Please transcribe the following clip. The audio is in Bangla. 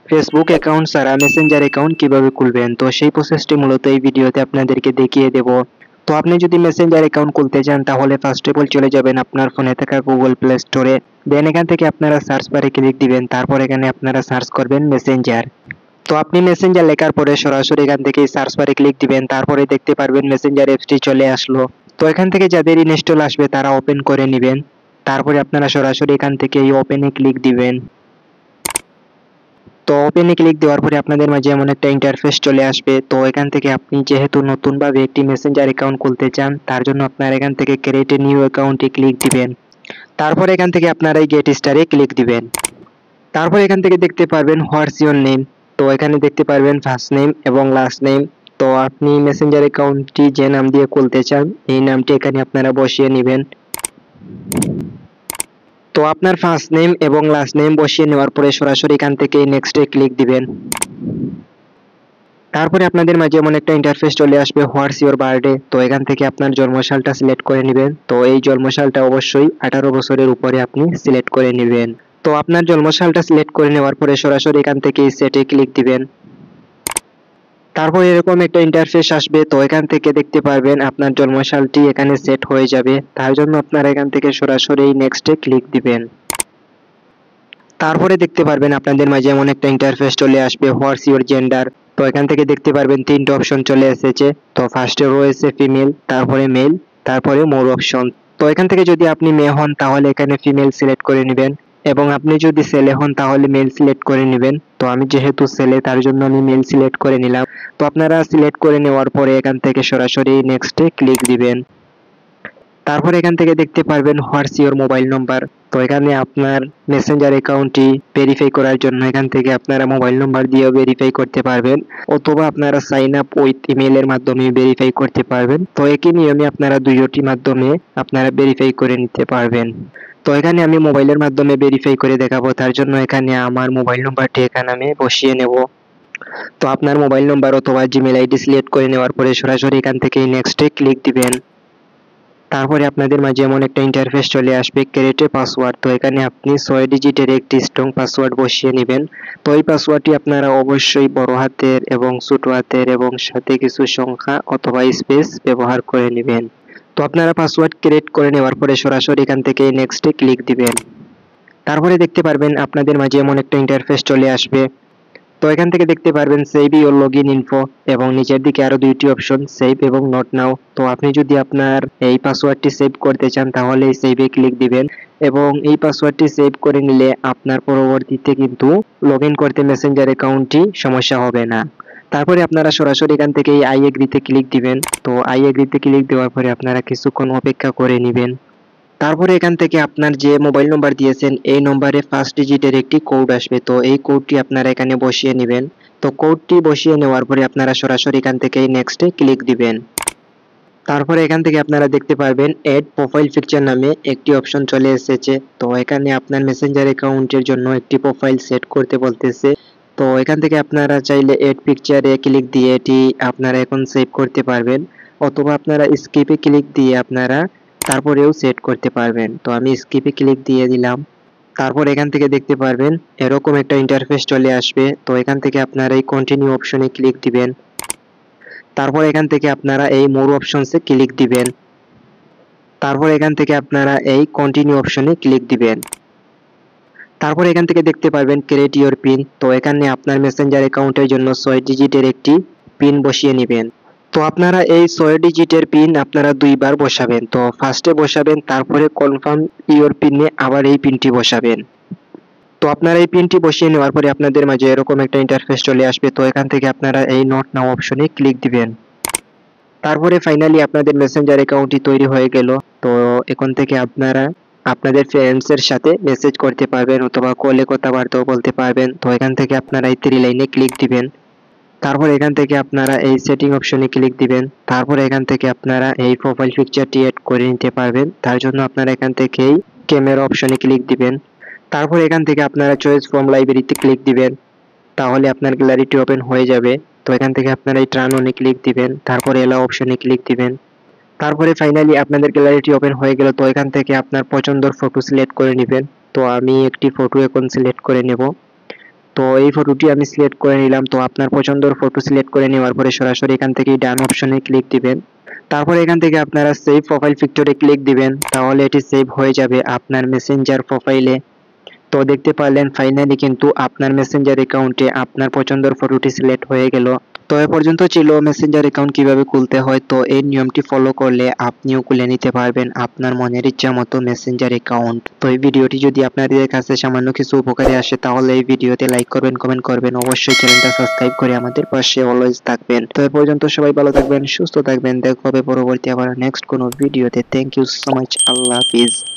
ফেসবুক অ্যাকাউন্ট ছাড়া মেসেঞ্জার অ্যাকাউন্ট কিভাবে খুলবেন, তো সেই প্রসেসটি মূলত এই ভিডিওতে আপনাদেরকে দেখিয়ে দেব। তো আপনি যদি মেসেঞ্জার অ্যাকাউন্ট খুলতে চান তাহলে ফার্স্ট অফ অল চলে যাবেন আপনার ফোনে থাকা গুগল প্লে স্টোরে। দেন এখান থেকে আপনারা সার্চ বারে ক্লিক দিবেন, তারপর এখানে আপনারা সার্চ করবেন মেসেঞ্জার। তো আপনি মেসেঞ্জার লেখার পরে সরাসরি এখান থেকে সার্চ বারে ক্লিক দিবেন, তারপরে দেখতে পারবেন মেসেঞ্জার অ্যাপসটি চলে আসলো। তো এখান থেকে যাদের ইনস্টল আসবে তারা ওপেন করে নেবেন, তারপরে আপনারা সরাসরি এখান থেকে এই ওপেনে ক্লিক দিবেন। তো ওপেনে ক্লিক দেওয়ার পরে আপনাদের মাঝে এমন একটা ইন্টারফেস চলে আসবে। তো এখান থেকে আপনি যেহেতু নতুনভাবে একটি মেসেঞ্জার অ্যাকাউন্ট খুলতে চান, তার জন্য আপনারা এখান থেকে ক্রিয়েট এ নিউ অ্যাকাউন্টে ক্লিক দিবেন। তারপর এখান থেকে আপনারা এই গেট স্টারে ক্লিক দিবেন। তারপর এখান থেকে দেখতে পারবেন হোয়াটস ইওর নেম। তো এখানে দেখতে পারবেন ফার্স্ট নেম এবং লাস্ট নেম। তো আপনি মেসেঞ্জার অ্যাকাউন্টটি যে নাম দিয়ে খুলতে চান এই নামটি এখানে আপনারা বসিয়ে নেবেন। তো আপনার ফার্স্ট নেম এবং লাস্ট নেম বসিয়ে নেওয়ার পরে সরাসরি এখান থেকে নেক্সটে ক্লিক দিবেন। তারপরে আপনাদের মাঝে এমন একটা ইন্টারফেস চলে আসবে হোয়াটস ইওর বার্থডে। তো এখান থেকে আপনার জন্মসালটা সিলেক্ট করে নেবেন। তো এই জন্মসালটা অবশ্যই 18 বছরের উপরে আপনি সিলেক্ট করে নেবেন। তো আপনার জন্মসালটা সিলেক্ট করে নেওয়ার পরে সরাসরি এখান থেকে সেটে ক্লিক দিবেন। তারপর এরকম একটা ইন্টারফেস আসবে। তো এখান থেকে দেখতে পারবেন আপনার জন্মসালটি এখানে সেট হয়ে যাবে, তার জন্য আপনারা এখান থেকে সরাসরি নেক্সটে ক্লিক দিবেন। তারপরে দেখতে পারবেন আপনাদের মাঝে এমন একটা ইন্টারফেস চলে আসবে হোয়াটস ইওর জেন্ডার। তো এখান থেকে দেখতে পারবেন তিনটে অপশন চলে এসেছে। তো ফার্স্টে রয়েছে ফিমেল, তারপরে মেল, তারপরে মোর অপশন। তো এখান থেকে যদি আপনি মেয়ে হন তাহলে এখানে ফিমেল সিলেক্ট করে নেবেন, এবং আপনি যদি ছেলে হন তাহলে মেল সিলেক্ট করে নেবেন। তো আমি যেহেতু ছেলে তার জন্য আমি মেল সিলেক্ট করে নিলাম। তো আপনারা সিলেক্ট করে নেওয়ার পরে এখান থেকে সরাসরি নেক্সটে ক্লিক দিবেন। তারপর এখান থেকে দেখতে পারবেন হোয়াটস ইওর মোবাইল নাম্বার। তো এখানে আপনার মেসেঞ্জার অ্যাকাউন্টটি ভেরিফাই করার জন্য এখান থেকে আপনারা মোবাইল নাম্বার দিয়েও ভেরিফাই করতে পারবেন, অথবা আপনারা সাইন আপ উইথ ইমেইলের মাধ্যমে ভেরিফাই করতে পারবেন। তো একই নিয়মে আপনারা দুইটি মাধ্যমে আপনারা ভেরিফাই করে নিতে পারবেন। তো এখানে আমি মোবাইলের মাধ্যমে ভেরিফাই করে দেখাবো, তার জন্য এখানে আমার মোবাইল নাম্বারটি এখানে আমি বসিয়ে নেব। তো আপনার মোবাইল নাম্বার অথবা জিমেল আইডি সিলেক্ট করে নেওয়ার পরে সরাসরি এখান থেকে নেক্সটে ক্লিক দিবেন। তারপরে আপনাদের মাঝে এমন একটা ইন্টারফেস চলে আসবে ক্রিয়েট এ পাসওয়ার্ড। তো এখানে আপনি 6 ডিজিটের একটি স্ট্রং পাসওয়ার্ড বসিয়ে নেবেন। তো এই পাসওয়ার্ডটি আপনারা অবশ্যই বড় হাতের এবং ছোট হাতের এবং সাথে কিছু সংখ্যা অথবা স্পেস ব্যবহার করে নেবেন। তো আপনারা পাসওয়ার্ড ক্রিয়েট করে নেওয়ার পরে সরাসরি এখান থেকে নেক্সটে ক্লিক দিবেন। তারপরে দেখতে পারবেন আপনাদের মাঝে এমন একটা ইন্টারফেস চলে আসবে। তো এখান থেকে দেখতে পারবেন সেভ ইওর লগইন ইনফো, এবং নিচের দিকে আরো দুইটি অপশন সেভ এবং নট নাও। তো আপনি যদি আপনার এই পাসওয়ার্ডটি সেভ করতে চান তাহলে এই সেভে ক্লিক দিবেন, এবং এই পাসওয়ার্ডটি সেভ করে নিলে আপনার পরবর্তীতে কিন্তু লগইন করতে মেসেঞ্জার অ্যাকাউন্টটি সমস্যা হবে না। তারপরে আপনারা সরাসরি এখান থেকে এই আই এগ্রিতে ক্লিক দিবেন। তো আই এগ্রিতে ক্লিক দেওয়ার পরে আপনারা কিছুক্ষণ অপেক্ষা করে নেবেন। তারপরে এখান থেকে আপনার যে মোবাইল নম্বর দিয়েছেন এই নম্বরে ফার্স্ট ডিজিটের একটি কোড আসবে। তো এই কোডটি আপনারা এখানে বসিয়ে নেবেন। তো কোডটি বসিয়ে নেওয়ার পরে আপনারা সরাসরি এখান থেকে নেক্সটে ক্লিক দিবেন। তারপরে এখান থেকে আপনারা দেখতে পারবেন এড প্রোফাইল পিকচার নামে একটি অপশন চলে এসেছে। তো এখানে আপনার মেসেঞ্জার অ্যাকাউন্টের জন্য একটি প্রোফাইল সেট করতে বলতেছে। তো এখান থেকে আপনারা চাইলে এড পিকচারে ক্লিক দিয়ে এটি আপনারা এখন সেভ করতে পারবেন, অথবা আপনারা স্কিপে ক্লিক দিয়ে আপনারা তারপরেও সেট করতে পারবেন। তো আমি স্কিপে ক্লিক দিয়ে দিলাম। তারপর এখান থেকে দেখতে পারবেন এরকম একটা ইন্টারফেস চলে আসবে। তো এখান থেকে আপনারা এই কন্টিনিউ অপশনে ক্লিক দিবেন। তারপর এখান থেকে আপনারা এই মোর অপশনসে ক্লিক দিবেন। তারপর এখান থেকে আপনারা এই কন্টিনিউ অপশনে ক্লিক দিবেন। তারপর এখান থেকে দেখতে পারবেন ক্রিয়েট ইওর পিন। তো এখানে আপনার মেসেঞ্জার অ্যাকাউন্টের জন্য 6 ডিজিটের একটি পিন বসিয়ে নেবেন। তো আপনারা এই 6 ডিজিটের পিন আপনারা দুইবার বসাবেন। তো ফার্স্টে বসাবেন, তারপরে কনফার্ম ইওর পিনে আবার এই পিনটি বসাবেন। তো আপনারা এই পিনটি বসিয়ে নেওয়ার পরে আপনাদের মাঝে এরকম একটা ইন্টারফেস চলে আসবে। তো এখান থেকে আপনারা এই নট নাও অপশনে ক্লিক দিবেন। তারপরে ফাইনালি আপনাদের মেসেঞ্জার অ্যাকাউন্টটি তৈরি হয়ে গেল। তো এখন থেকে আপনারা আপনাদের ফ্রেন্ডসের সাথে মেসেজ করতে পারবেন, অথবা কলে কথাবার্তাও বলতে পারবেন। তো এখান থেকে আপনারা এই 3 লাইনে ক্লিক দিবেন। তারপর এখান থেকে আপনারা এই সেটিং অপশনে ক্লিক দিবেন। তারপর এখান থেকে আপনারা এই প্রোফাইল পিকচারটি এড করে নিতে পারবেন। তার জন্য আপনারা এখান থেকে এই ক্যামেরা অপশনে ক্লিক দিবেন। তারপর এখান থেকে আপনারা চয়েস ফ্রম লাইব্রেরিতে ক্লিক দিবেন, তাহলে আপনার গ্যালারিটি ওপেন হয়ে যাবে। তো এখান থেকে আপনারা এই টার্ন অনে ক্লিক দিবেন, তারপর এলাও অপশনে ক্লিক দিবেন। তারপরে ফাইনালি আপনাদের গ্যালারিটি ওপেন হয়ে গেল। তো এখান থেকে আপনার পছন্দের ফটো সিলেক্ট করে নেবেন। তো আমি একটি ফটো এখন সিলেক্ট করে নেব। তো এই ফটোটি আমি সিলেক্ট করে নিলাম। তো আপনার পছন্দের ফটো সিলেক্ট করে নেওয়ার পরে সরাসরি এখান থেকে ডান অপশনে ক্লিক দিবেন। তারপর এখান থেকে আপনারা সেভ প্রোফাইল পিকচারে ক্লিক দিবেন, তাহলে এটি সেভ হয়ে যাবে আপনার মেসেঞ্জার প্রোফাইলে। তো দেখতে পারলেন ফাইনালি কিন্তু আপনার মেসেঞ্জার অ্যাকাউন্টে আপনার পছন্দের ফটোটি সিলেক্ট হয়ে গেল। তো এ পর্যন্ত ছিল মেসেঞ্জার অ্যাকাউন্ট কিভাবে খুলতে হয়। তো এই নিয়মটি ফলো করলে আপনিও খুলে নিতে পারবেন আপনার মনের ইচ্ছা মতো মেসেঞ্জার অ্যাকাউন্ট। তো এই ভিডিওটি যদি আপনাদের কাছে সামান্য কিছু উপকারে আসে তাহলে এই ভিডিওতে লাইক করবেন, কমেন্ট করবেন, অবশ্যই চ্যানেলটা সাবস্ক্রাইব করে আমাদের পাশে অলওয়েজ থাকবেন। তো এ পর্যন্ত সবাই ভালো থাকবেন, সুস্থ থাকবেন। দেখা হবে পরবর্তী আবার নেক্সট কোনো ভিডিওতে। Thank you so much. আল্লাহ হাফিজ।